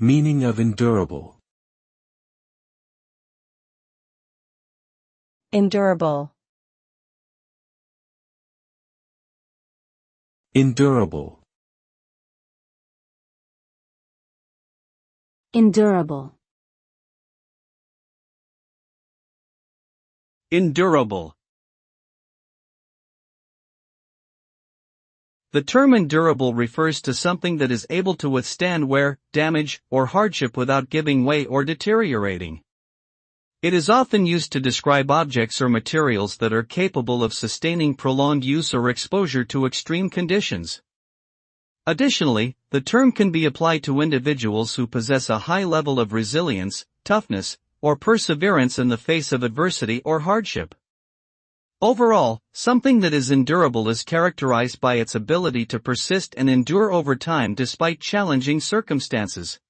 Meaning of endurable. Endurable. Endurable. Endurable. Endurable. The term endurable refers to something that is able to withstand wear, damage, or hardship without giving way or deteriorating. It is often used to describe objects or materials that are capable of sustaining prolonged use or exposure to extreme conditions. Additionally, the term can be applied to individuals who possess a high level of resilience, toughness, or perseverance in the face of adversity or hardship. Overall, something that is endurable is characterized by its ability to persist and endure over time despite challenging circumstances.